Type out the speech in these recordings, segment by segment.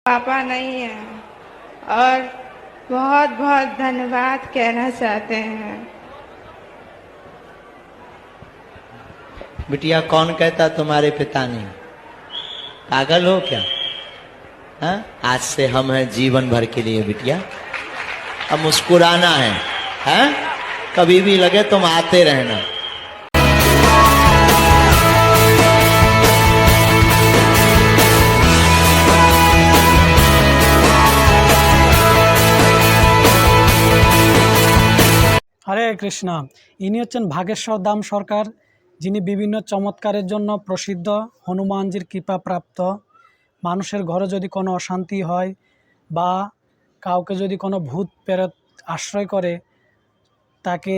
पापा नहीं है और बहुत बहुत धन्यवाद कहना चाहते हैं। बिटिया, कौन कहता तुम्हारे पिता नहीं? पागल हो क्या? हाँ, आज से हम हैं जीवन भर के लिए बिटिया। अब मुस्कुराना है, हाँ? कभी भी लगे तुम आते रहना। হরে কৃষ্ণ। ইনি হচ্ছেন ভাগেশ্বর দাম সরকার, যিনি বিভিন্ন চমৎকারের জন্য প্রসিদ্ধ, হনুমানজির কৃপাপ্রাপ্ত। মানুষের ঘরে যদি কোনো অশান্তি হয় বা কাউকে যদি কোনো ভূত প্রেত আশ্রয় করে, তাকে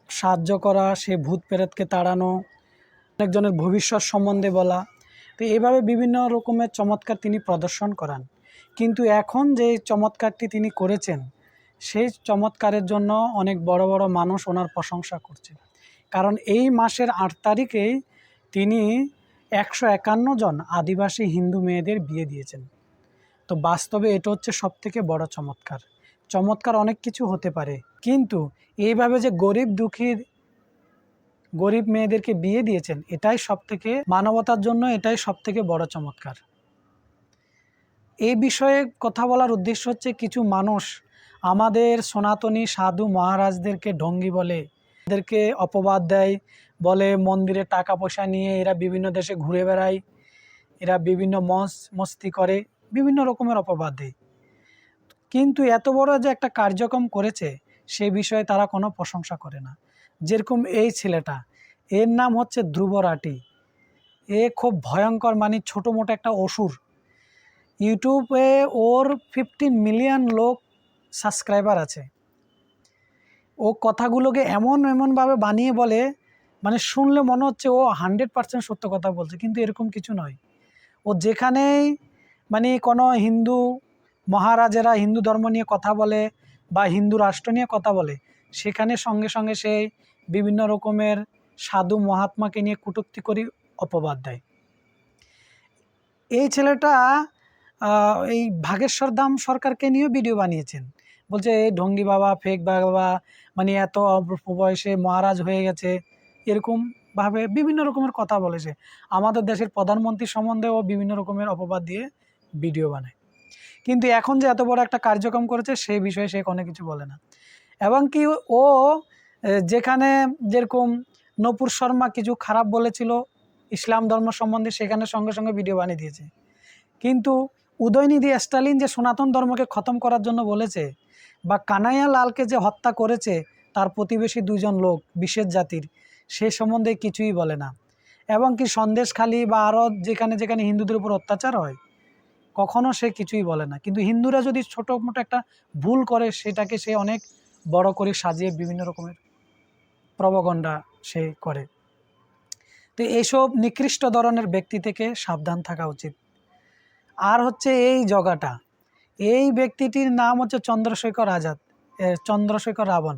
সাহায্য করা, সে ভূত প্রেতকে তাড়ানো, অনেকজনের ভবিষ্যৎ সম্বন্ধে বলা, তো এইভাবে বিভিন্ন রকমের চমৎকার তিনি প্রদর্শন করান। কিন্তু এখন যে চমৎকারটি তিনি করেছেন, সেই চমৎকারের জন্য অনেক বড় বড় মানুষ ওনার প্রশংসা করছে। কারণ এই মাসের ৮ তারিখেই তিনি ১৫১ জন আদিবাসী হিন্দু মেয়েদের বিয়ে দিয়েছেন। তো বাস্তবে এটা হচ্ছে সবথেকে বড় চমৎকার। চমৎকার অনেক কিছু হতে পারে, কিন্তু এইভাবে যে গরিব মেয়েদেরকে বিয়ে দিয়েছেন, এটাই সবথেকে মানবতার জন্য, এটাই সবথেকে বড় চমৎকার। এই বিষয়ে কথা বলার উদ্দেশ্য হচ্ছে, কিছু মানুষ আমাদের সনাতনী সাধু মহারাজদেরকে ঢঙ্গি বলে, এদেরকে অপবাদ দেয়, বলে মন্দিরে টাকা পয়সা নিয়ে এরা বিভিন্ন দেশে ঘুরে বেড়ায়, এরা বিভিন্ন মস্তি করে, বিভিন্ন রকমের অপবাদ দেয়। কিন্তু এত বড় যে একটা কার্যক্রম করেছে, সে বিষয়ে তারা কোনো প্রশংসা করে না। যেরকম এই ছেলেটা, এর নাম হচ্ছে ধ্রুব রাঠি। এ খুব ভয়ঙ্কর, মানে ছোটো মোটো একটা অসুর। ইউটিউবে ওর 15 মিলিয়ন লোক সাবস্ক্রাইবার আছে। ও কথাগুলোকে এমনভাবে বানিয়ে বলে, মানে শুনলে মনে হচ্ছে ও 100% সত্য কথা বলছে, কিন্তু এরকম কিছু নয়। ও যেখানেই মানে কোনো হিন্দু মহারাজেরা হিন্দু ধর্ম নিয়ে কথা বলে বা হিন্দু রাষ্ট্র নিয়ে কথা বলে, সেখানে সঙ্গে সঙ্গে সে বিভিন্ন রকমের সাধু মহাত্মাকে নিয়ে কটূক্তি করে অপবাদ দেয়। এই ছেলেটা এই ভাগেশ্বর দাম সরকারকে নিয়েও ভিডিও বানিয়েছেন। বলছে এই ঢঙ্গি বাবা, ফেক বাবা, মানে এত অল্প বয়সে মহারাজ হয়ে গেছে, এরকমভাবে বিভিন্ন রকমের কথা বলেছে। আমাদের দেশের প্রধানমন্ত্রী সম্বন্ধেও বিভিন্ন রকমের অপবাদ দিয়ে ভিডিও বানায়। কিন্তু এখন যে এত বড় একটা কার্যক্রম করেছে, সেই বিষয়ে সে কোনো কিছু বলে না। এবং কি ও যেখানে যেরকম নূপুর শর্মা কিছু খারাপ বলেছিল ইসলাম ধর্ম সম্বন্ধে, সেখানে সঙ্গে সঙ্গে ভিডিও বানিয়ে দিয়েছে। কিন্তু উদয়নিধি স্টালিন যে সনাতন ধর্মকে খতম করার জন্য বলেছে, বা কানাইয়া লালকে যে হত্যা করেছে তার প্রতিবেশী 2 জন লোক বিশেষ জাতির, সে সম্বন্ধে কিছুই বলে না। এবং কি সন্দেশখালী বা আরও যেখানে যেখানে হিন্দুদের উপর অত্যাচার হয়, কখনো সে কিছুই বলে না। কিন্তু হিন্দুরা যদি ছোটো মোটো একটা ভুল করে, সেটাকে সে অনেক বড় করে সাজিয়ে বিভিন্ন রকমের প্রবগণ্ডা সে করে। তো এইসব নিকৃষ্ট ধরনের ব্যক্তি থেকে সাবধান থাকা উচিত। আর হচ্ছে এই জগাটা, এই ব্যক্তিটির নাম হচ্ছে চন্দ্রশেখর আজাদ, চন্দ্রশেখর রাবণ।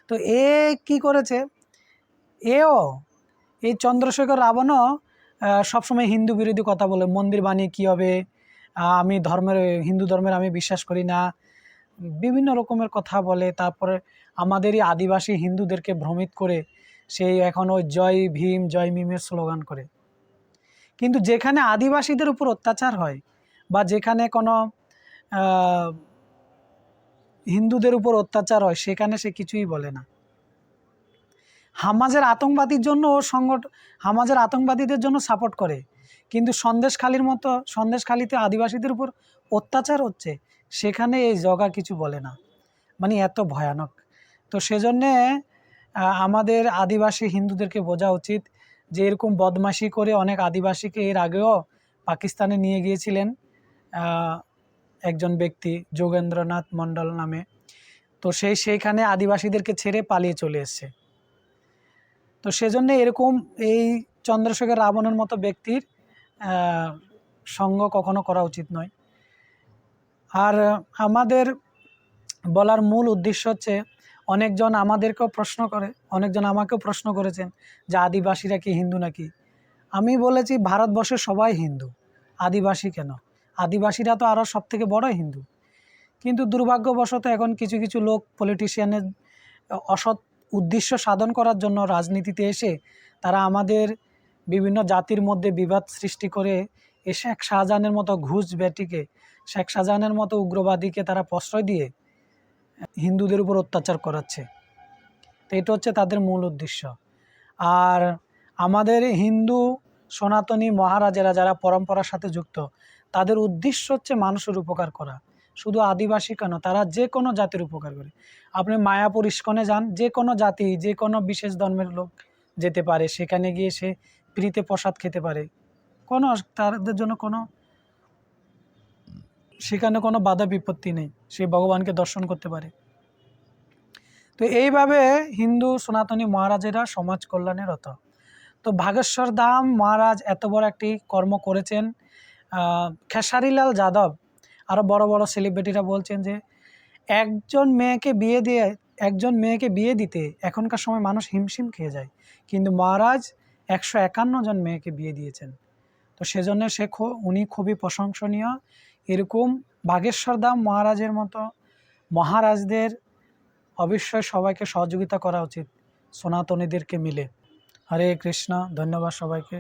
তো এ কি করেছে, এই চন্দ্রশেখর রাবণও সবসময় হিন্দু বিরোধী কথা বলে, মন্দির বানিয়ে কী হবে, আমি হিন্দু ধর্মের আমি বিশ্বাস করি না, বিভিন্ন রকমের কথা বলে। তারপরে আমাদেরই আদিবাসী হিন্দুদেরকে ভ্রমিত করে সেই এখন ওই জয় ভীম জয় মিমের স্লোগান করে। কিন্তু যেখানে আদিবাসীদের উপর অত্যাচার হয় বা যেখানে কোনো হিন্দুদের উপর অত্যাচার হয়, সেখানে সে কিছুই বলে না। হামাজের আতঙ্কবাদীর জন্য হামাজের আতঙ্কবাদীদের জন্য সাপোর্ট করে, কিন্তু সন্দেশখালীতে আদিবাসীদের উপর অত্যাচার হচ্ছে, সেখানে এই জগা কিছু বলে না। মানে এত ভয়ানক। তো সেজন্যে আমাদের আদিবাসী হিন্দুদেরকে বোঝা উচিত যে এরকম বদমাশি করে অনেক আদিবাসীকে এর আগেও পাকিস্তানে নিয়ে গিয়েছিলেন একজন ব্যক্তি, যোগেন্দ্রনাথ মণ্ডল নামে। তো সেইখানে আদিবাসীদেরকে ছেড়ে পালিয়ে চলে এসছে। তো সেজন্য এরকম এই চন্দ্রশেখর রাবণের মতো ব্যক্তির সঙ্গ কখনো করা উচিত নয়। আর আমাদের বলার মূল উদ্দেশ্য হচ্ছে, অনেকজন আমাদেরকেও প্রশ্ন করে, অনেকজন আমাকেও প্রশ্ন করেছেন যে আদিবাসীরা কি হিন্দু নাকি। আমি বলেছি ভারতবর্ষের সবাই হিন্দু, আদিবাসী কেন? আদিবাসীরা তো আরও সব থেকে বড় হিন্দু। কিন্তু দুর্ভাগ্যবশত এখন কিছু কিছু লোক পলিটিশিয়ানের অসৎ উদ্দেশ্য সাধন করার জন্য রাজনীতিতে এসে তারা আমাদের বিভিন্ন জাতির মধ্যে বিবাদ সৃষ্টি করে শেখ শাহজাহানের মতো ঘুষ বেটিকে, শেখ শাহজাহানের মতো উগ্রবাদীকে তারা প্রশ্রয় দিয়ে হিন্দুদের উপর অত্যাচার করাচ্ছে। তো এটা হচ্ছে তাদের মূল উদ্দেশ্য। আর আমাদের হিন্দু সনাতনী মহারাজেরা যারা পরম্পরার সাথে যুক্ত, তাদের উদ্দেশ্য হচ্ছে মানুষের উপকার করা। শুধু আদিবাসী কেন, তারা যে কোনো জাতির উপকার করে। আপনি মায়াপুর ইস্কনে যান, যে কোনো জাতি, যে কোনো বিশেষ ধর্মের লোক যেতে পারে, সেখানে গিয়ে সে ফ্রিতে প্রসাদ খেতে পারে, কোনো তাদের জন্য সেখানে কোনো বাধা বিপত্তি নেই, সে ভগবানকে দর্শন করতে পারে। তো এইভাবে হিন্দু সনাতনী মহারাজেরা সমাজ কল্যাণে রত। তো ভাগেশ্বর ধাম মহারাজ এত বড় একটি কর্ম করেছেন। খেসারিলাল যাদব আরও বড় বড় সেলিব্রিটিরা বলছেন যে একজন মেয়েকে বিয়ে দিতে এখনকার সময় মানুষ হিমশিম খেয়ে যায়, কিন্তু মহারাজ 151 জন মেয়েকে বিয়ে দিয়েছেন। তো সেজন্য উনি খুবই প্রশংসনীয়। এরকম ভাগেশ্বর ধাম মহারাজের মতো মহারাজদের অবশ্যই সবাইকে সহযোগিতা করা উচিত, সনাতনীদেরকে মিলে। হরে কৃষ্ণ, ধন্যবাদ সবাইকে।